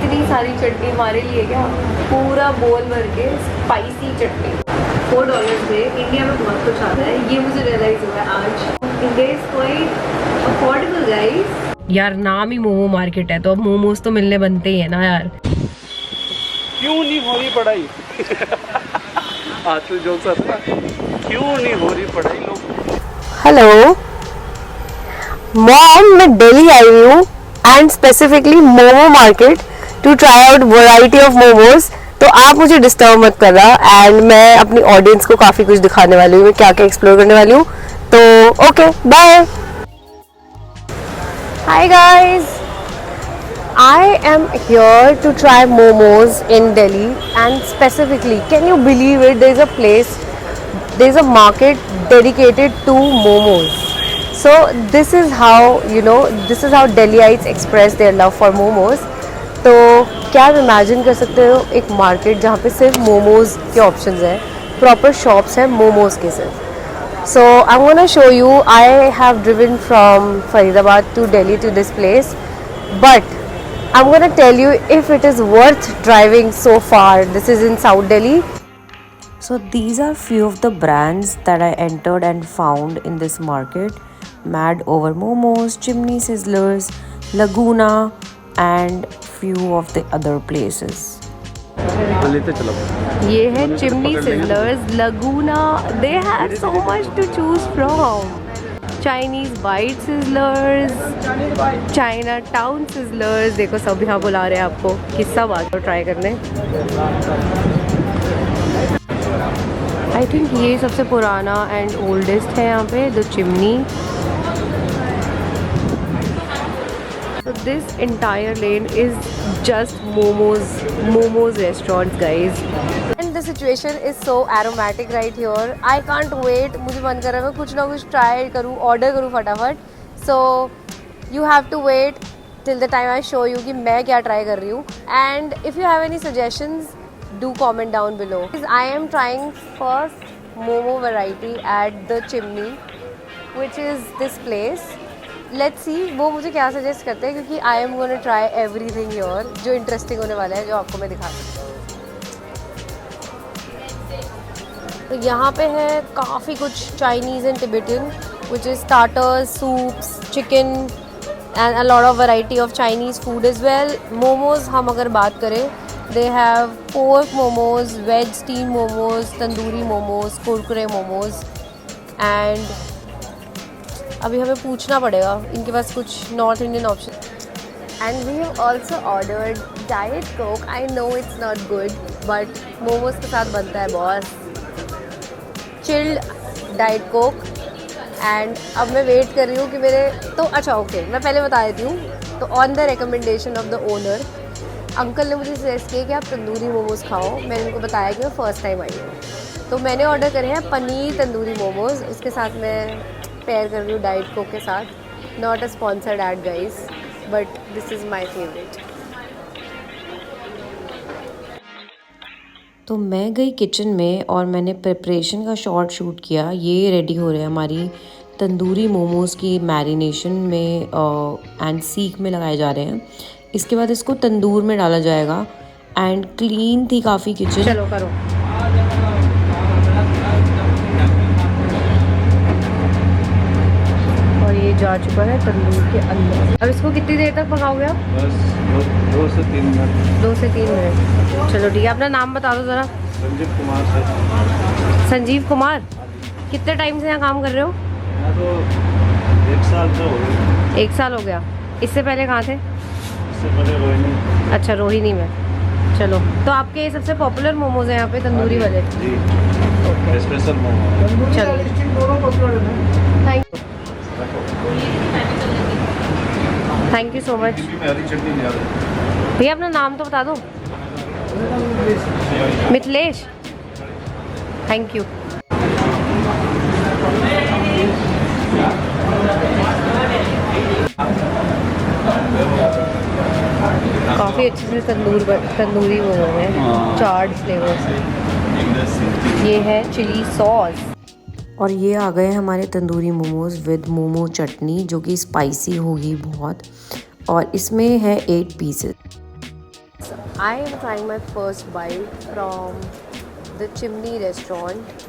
इतनी सारी चटनी हमारे लिए क्या, पूरा बोल भर के स्पाइसी चटनी। $4 में इंडिया में बहुत कुछ आता है, ये मुझे रियलाइज हुआ है आज। India is quite affordable guys. यार नाम ही मोमो मार्केट है तो अब मोमोज तो मिलने बनते ही है ना यार। क्यों नहीं हो रही पढ़ाई? आंसू जोक था, क्यों नहीं हो रही पढ़ाई लोग। हेलो मॉम, मैं दिल्ली आई हूँ and specifically momo market to try out variety of momos. तो आप मुझे डिस्टर्ब मत करना एंड मैं अपनी ऑडियंस को काफ़ी कुछ दिखाने वाली हूँ, मैं क्या क्या एक्सप्लोर करने वाली हूँ। तो okay bye. Hi guys, I am here to try momos in Delhi and specifically, can you believe it, there is a place, there is a market dedicated to momos. So this is how, this is how Delhiites express their love for momos. तो क्या आप imagine कर सकते हो एक market जहाँ पे सिर्फ मोमोज के ऑप्शंस हैं, प्रॉपर शॉप्स हैं मोमोज के सिर्फ। So I'm gonna show you, I have driven from Faridabad to Delhi to this place, but I'm gonna tell you if it is worth driving so far. This is in South Delhi. So these are few of the brands that I entered and found in this market. Mad Over Momos, Chimney Sizzlers, Laguna and few of the other places. ये है Chimney Sizzlers, Laguna, they have so much to choose from. Chinese Bite Sizzlers, China Town Sizzlers, देखो सब यहाँ बुला रहे हैं आपको कि सब आ जाओ ट्राई करने। आई थिंक ये सबसे पुराना एंड ओल्डेस्ट है यहाँ पे, the chimney. So this entire lane is just momos restaurants guys, and the situation is so aromatic right here. I can't wait, मुझे मन कर रहा है मैं कुछ ना कुछ ट्राई करूँ, ऑर्डर करूँ फटाफट। So you have to wait till the time I show you कि मैं क्या ट्राई कर रही हूँ, and if you have any suggestions do comment down below. I am trying first momo variety at the Chimney, which is this place. Let's see वो मुझे क्या suggest करते हैं, क्योंकि आई am gonna try everything here जो interesting होने वाला है, जो आपको मैं दिखा सकती हूँ। तो यहाँ पे है काफ़ी कुछ Chinese and Tibetan, which is starters, soups, chicken and a lot of variety of Chinese food as well. Momos हम अगर बात करें, they have pork momos, veg steam momos, tandoori momos, कुरकुरे मोमोज़, एंड अभी हमें पूछना पड़ेगा इनके पास कुछ north Indian option. And we have also ordered Diet Coke. I know it's not good but momos के साथ बनता है boss, chilled diet Coke. And अब मैं वेट कर रही हूँ कि मेरे तो अच्छा ओके मैं पहले बता देती हूँ। तो on the recommendation of the owner, uncle ने मुझे सजेस्ट किया कि आप तंदूरी मोमोज़ खाओ। मैंने उनको बताया कि मैं फ़र्स्ट टाइम आई हूँ, तो मैंने ऑर्डर करे हैं पनीर तंदूरी मोमोज़। उसके साथ मैं पेयर कर रही हूँ डाइट कोक के साथ। Not a sponsored ad guys, but this is my favourite. तो मैं गई किचन में और मैंने प्रिपरेशन का शॉट शूट किया। ये रेडी हो रहे हैं हमारी तंदूरी मोमोज़ की मैरिनेशन में एंड सीख में लगाए जा रहे हैं। इसके बाद इसको तंदूर में डाला जाएगा एंड क्लीन थी काफ़ी किचन। चलो करो। ये जा चुका है तंदूर के अंदर। अब इसको कितनी देर तक पकाओगे आप? बस 2 से 3 मिनट। 2 से 3 मिनट। चलो ठीक है, अपना नाम बता दो ज़रा। संजीव कुमार सर। संजीव कुमार, कितने टाइम से यहाँ काम कर रहे हो? मैं तो 1 साल तो हो गया। 1 साल हो गया। इससे पहले कहाँ थे? इससे पहले रोहिणी। अच्छा रोहिणी में। चलो तो आपके ये सबसे पॉपुलर मोमोज हैं यहाँ पे, तंदूरी वाले? जी स्पेशल मोमो। चलो थैंक यू सो मच। भैया अपना नाम तो बता दो। Mithilesh, thank you. काफ़ी अच्छे से तंदूरी मोमो है, चार्ड फ्लेवर्स। ये है चिली सॉस। और ये आ गए हमारे तंदूरी मोमोज़ विद मोमो चटनी, जो कि स्पाइसी होगी बहुत। और इसमें है 8 pieces. I am trying my first bite from the Chimney restaurant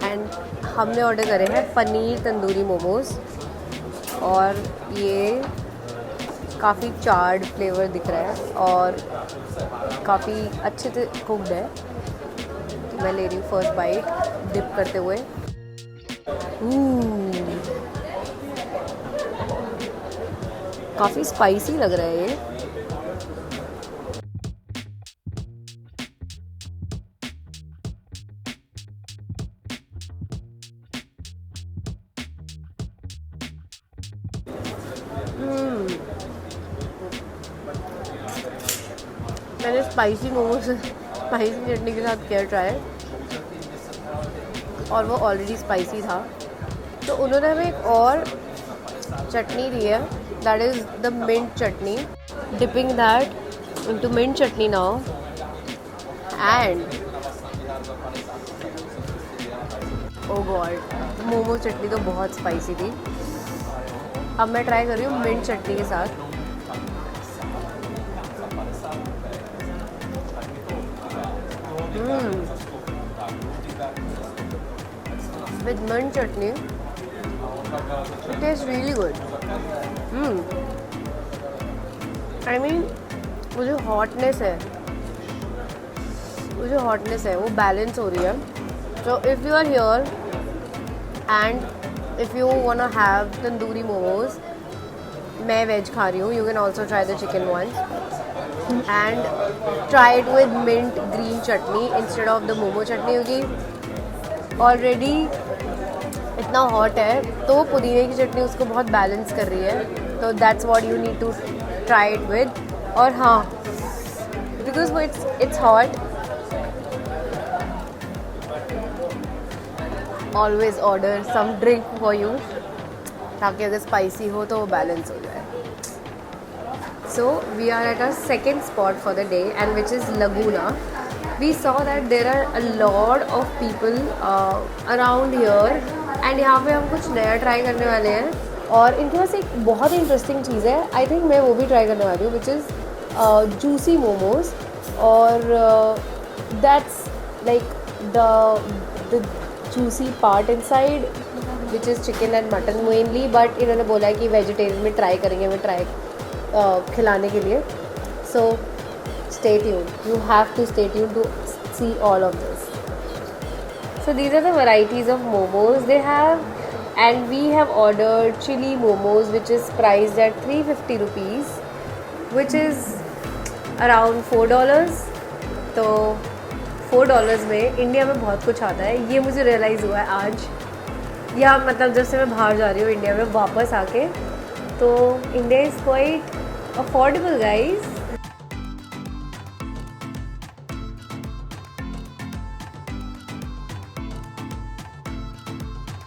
and हमने ऑर्डर करे हैं पनीर तंदूरी मोमोज और ये काफ़ी चार्ड फ्लेवर दिख रहा है और काफ़ी अच्छे से कुक्ड है। तो मैं ले रही हूँ फर्स्ट बाइट डिप करते हुए। काफ़ी स्पाइसी लग रहा है ये। मैंने स्पाइसी मोमोज स्पाइसी चटनी के साथ किया ट्राई और वो ऑलरेडी स्पाइसी था, तो उन्होंने हमें एक और चटनी दी है, that is the mint chutney. Dipping that into mint chutney now and oh god, momo chutney तो बहुत स्पाइसी थी। अब मैं ट्राई कर रही हूँ मिंट चटनी के साथ। With mint chutney, it tastes really good. I mean, वो जो hotness है वो balance हो रही है। So if you are here and if you wanna have tandoori momos, मैं veg खा रही हूँ, you can also try the chicken ones and try it with mint green chutney instead of the momo chutney, क्योंकि already इतना hot है तो पुदीने की चटनी उसको बहुत बैलेंस कर रही है। तो that's what you need to try it with. और हाँ, बिकॉज वो it's hot, always order some drink for you, ताकि अगर स्पाइसी हो तो वो बैलेंस हो जाए। So we are at our second spot for the day, and which is Laguna. We saw that there are a lot of people around here, and यहाँ पे हम कुछ नया ट्राई करने वाले हैं और इनके पास एक बहुत ही इंटरेस्टिंग चीज़ है। आई थिंक मैं वो भी ट्राई करने वाली हूँ, विच इज़ जूसी मोमोज। और that's like the juicy part inside, which is chicken and mutton mainly, but इन्होंने बोला है कि वेजिटेरियन में ट्राई करेंगे, मैं ट्राई खिलाने के लिए। So stay tuned, you have to stay tuned to see all of this. So these are the varieties of momos they have, and we have ordered chili momos, which is priced at 350 rupees, which is around $4. तो $4 में India में बहुत कुछ आता है, ये मुझे realise हुआ है आज। या मतलब जब से मैं बाहर जा रही हूँ इंडिया में वापस आके, तो India is quite affordable guys.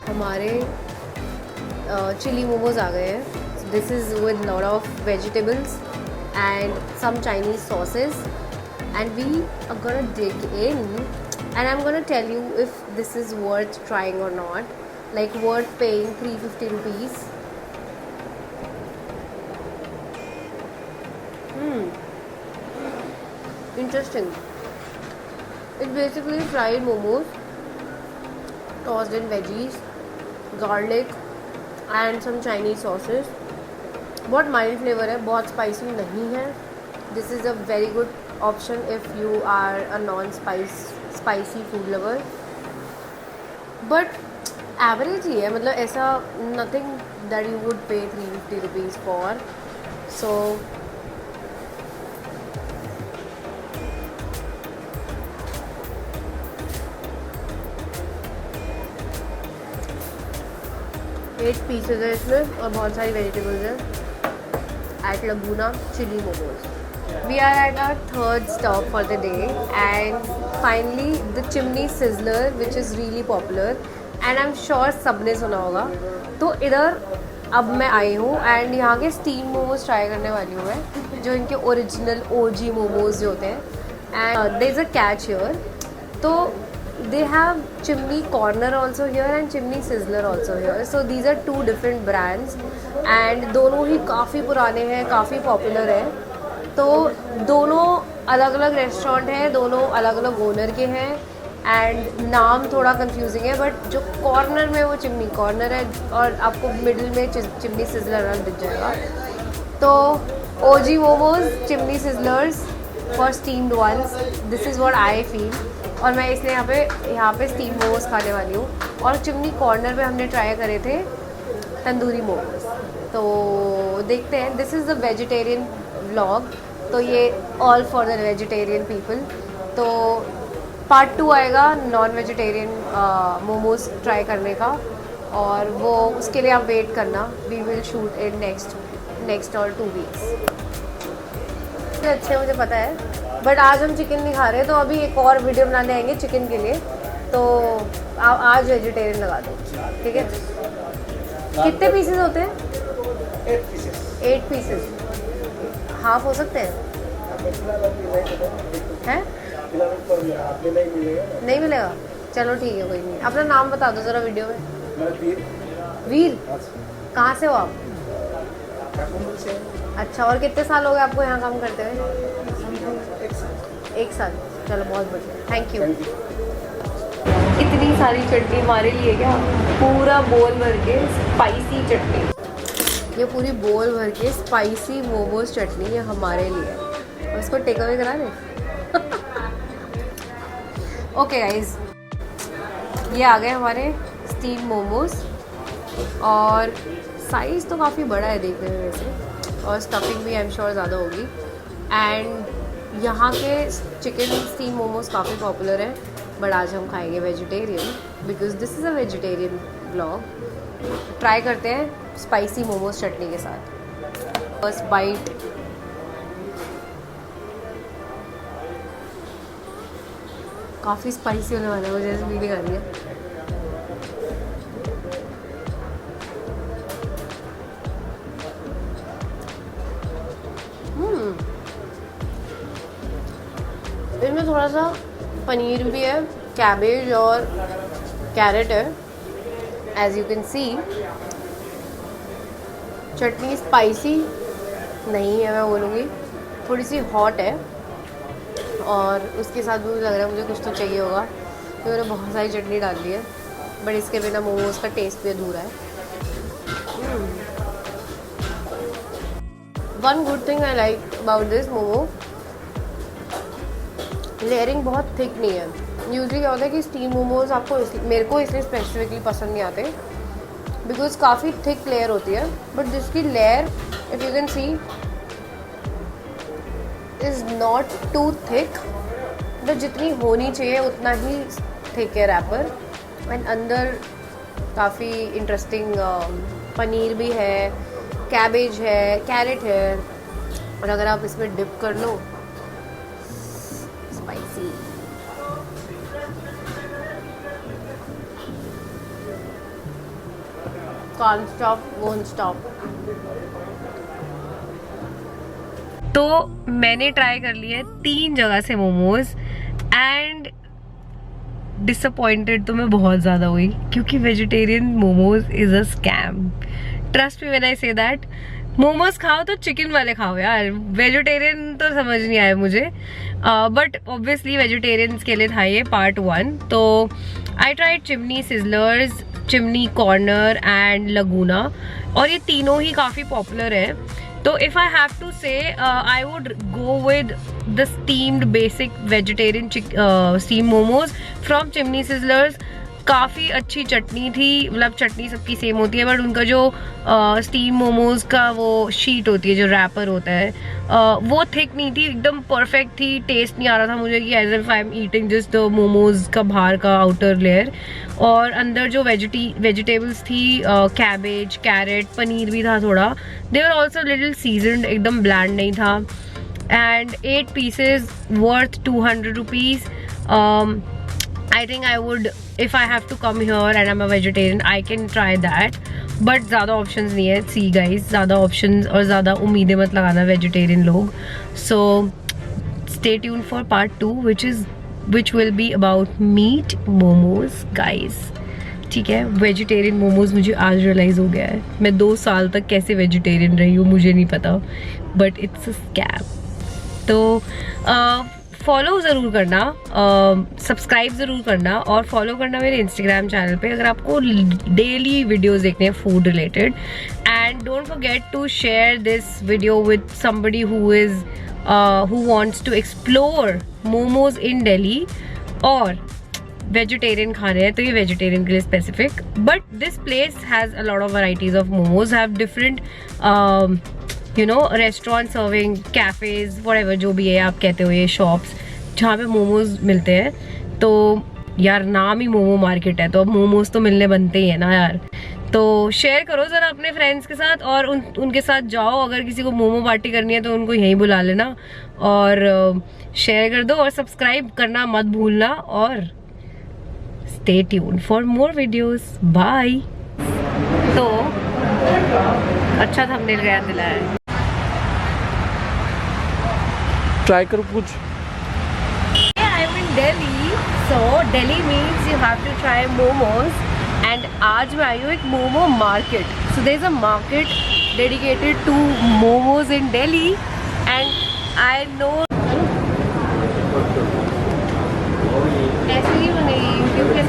हमारे चिली मोमोज आ गए हैं। This is with lot of vegetables and some Chinese sauces, and we are gonna dig in and I am gonna tell you if this is worth trying or not, like worth paying 350 rupees. Interesting. It's basically fried momos tossed in veggies, garlic and some Chinese sauces. बहुत mild flavor है, बहुत spicy नहीं है। This is a very good option if you are a non-spicy food lover. But average ही है, मतलब ऐसा nothing that you would pay 350 rupees for. So eight pieces है इसमें और बहुत सारी वेजिटेबल्स हैं at Laguna chilli momos. We are at our third stop for the day and finally the Chimney Sizzler which is really popular and I am sure सबने सुना होगा। तो इधर अब मैं आई हूँ एंड यहाँ के स्टीम मोमोज ट्राई करने वाली हूँ मैं, जो इनके ओरिजिनल OG मोमोज जो होते हैं। And there is a catch here, तो they have chimney corner also here and chimney sizzler also here, so these are two different brands and दोनों ही काफ़ी पुराने हैं, काफ़ी पॉपुलर है। तो दोनों अलग अलग रेस्टोरेंट हैं, दोनों अलग अलग ओनर के हैं एंड नाम थोड़ा कंफ्यूजिंग है, बट जो कॉर्नर में वो चिमनी कॉर्नर है और आपको मिडिल में चिमनी सिजलर दिख जाएगा। तो OG momos Chimney Sizzlers for steamed ones, this is what I feel. और मैं इसलिए यहाँ पे स्टीम मोमोज खाने वाली हूँ। और चिमनी कॉर्नर पे हमने ट्राई करे थे तंदूरी मोमोज, तो देखते हैं। This is the vegetarian vlog, तो ये all for the vegetarian people. तो पार्ट 2 आएगा नॉन वेजिटेरियन मोमोज ट्राई करने का, और वो उसके लिए आप वेट करना। We will shoot in next और 2 वीक्स। अच्छे मुझे पता है, बट आज हम चिकन नहीं खा रहे, तो अभी एक और वीडियो बनाने आएंगे चिकन के लिए। तो आज वेजिटेरियन लगा दो, ठीक है। कितने पीसेस होते हैं? 8 पीसेस। हाफ हो सकते हैं? हैं? नहीं मिलेगा? चलो ठीक है, कोई नहीं। अपना नाम बता दो ज़रा वीडियो में। वीर? कहाँ से हो आप? अच्छा, और कितने साल हो गए आपको यहाँ काम करते हुए? 1 साल। चलो बहुत बढ़िया, थैंक यू। इतनी सारी चटनी हमारे लिए क्या? पूरा बोल भर के स्पाइसी चटनी, ये पूरी बोल भर के स्पाइसी मोमोज चटनी ये हमारे लिए। और इसको टेक अवे करा दे। ओके गाइज, ये आ गए हमारे स्टीम मोमोज, और साइज़ तो काफ़ी बड़ा है देखने में वैसे, और स्टफिंग भी आई एम श्योर ज़्यादा होगी। एंड यहाँ के चिकन स्टीम मोमोज काफ़ी पॉपुलर हैं, बट आज हम खाएंगे vegetarian, because this is a vegetarian blog. Try करते हैं स्पाइसी मोमोज चटनी के साथ। First bite. काफ़ी स्पाइसी होने वाला है, मुझे ऐसी फीलिंग आ रही है। इसमें थोड़ा सा पनीर भी है, कैबेज और कैरेट है, as you can see. Chutney spicy नहीं है, मैं बोलूँगी थोड़ी सी हॉट है, और उसके साथ भी मुझे लग रहा है मुझे कुछ तो चाहिए होगा, क्योंकि मैंने बहुत सारी चटनी डाल दी है, बट इसके बिना मोमोज का टेस्ट भी अधूरा है। One good thing I like about this momo, layering बहुत थिक नहीं है। यूजली क्या होता है कि स्टीम मोमोज आपको मेरे को इसलिए स्पेसिफिकली पसंद नहीं आते, बिकॉज काफ़ी थिक लेयर होती है, बट जिसकी layer if you can see is not too thick, तो जितनी होनी चाहिए उतना ही थिक है रैपर। एंड अंदर काफ़ी इंटरेस्टिंग पनीर भी है, कैबेज है, कैरेट है, और अगर आप इसमें डिप कर लो spicy. Can't stop, won't stop. तो मैंने ट्राई कर लिया 3 जगह से मोमोज, एंड डिसअपॉइंटेड तो मैं बहुत ज़्यादा हुई, क्योंकि vegetarian momos is a scam. Trust me when I say that. Momos खाओ तो चिकन वाले खाओ यार, वेजिटेरियन तो समझ नहीं आया मुझे, बट ऑब्वियसली वेजिटेरियंस के लिए था ये पार्ट 1। तो I tried Chimney Sizzlers, Chimney Corner and Laguna, और ये तीनों ही काफ़ी पॉपुलर है। तो इफ़ आई हैव टू से I would go with the steamed basic vegetarian steam momos from chimney sizzlers. काफ़ी अच्छी चटनी थी, मतलब चटनी सबकी सेम होती है, बट उनका जो स्टीम मोमोज का वो शीट होती है, जो रैपर होता है, वो थिक नहीं थी, एकदम परफेक्ट थी। टेस्ट नहीं आ रहा था मुझे कि as if I am eating just the momos का बाहर का आउटर लेयर, और अंदर जो वेजिटेबल्स थी, कैबेज, कैरेट, पनीर भी था थोड़ा, दे वर ऑल्सो लिटिल सीजनड, एकदम ब्लैंड नहीं था। And 8 pieces worth 200 rupees. I think I would, if I have to come here and I'm a vegetarian, I can try that. But ज़्यादा options नहीं है, see guys, ज़्यादा options और ज़्यादा उम्मीदें मत लगाना vegetarian लोग। So stay tuned for part 2, which will be about meat momos, guys. ठीक है, वेजिटेरियन मोमोज मुझे आज रियलाइज़ हो गया है। मैं 2 साल तक कैसे वेजिटेरियन रही हूँ मुझे नहीं पता, बट इट्स अ स्कैम। तो फॉलो ज़रूर करना, सब्सक्राइब ज़रूर करना और फॉलो करना मेरे इंस्टाग्राम चैनल पे अगर आपको डेली वीडियोस देखने हैं food related. And don't forget to share this video with somebody who wants to explore momos in Delhi और वेजिटेरियन खा रहे हैं तो ये वेजिटेरियन के लिए specific. But this place has a lot of varieties of momos, have different restaurant serving, cafes, whatever जो भी है आप कहते हो, ये शॉप्स जहाँ पे मोमोज मिलते हैं. तो यार नाम ही मोमो मार्केट है तो अब मोमोज तो मिलने बनते ही है ना यार. तो शेयर करो ज़रा अपने फ्रेंड्स के साथ और उनके साथ जाओ. अगर किसी को मोमो पार्टी करनी है तो उनको यहीं बुला लेना और शेयर कर दो और सब्सक्राइब करना मत भूलना. और stay tuned for more videos. Bye. तो अच्छा थंबनेल गया दिलाया. ट्राई करो कुछ. I'm in Delhi, so Delhi means you have to try momos. And आज मैं आई हूँ एक momo market. So there is a market dedicated to momos in Delhi, and I know ऐसे ही बनेगी क्योंकि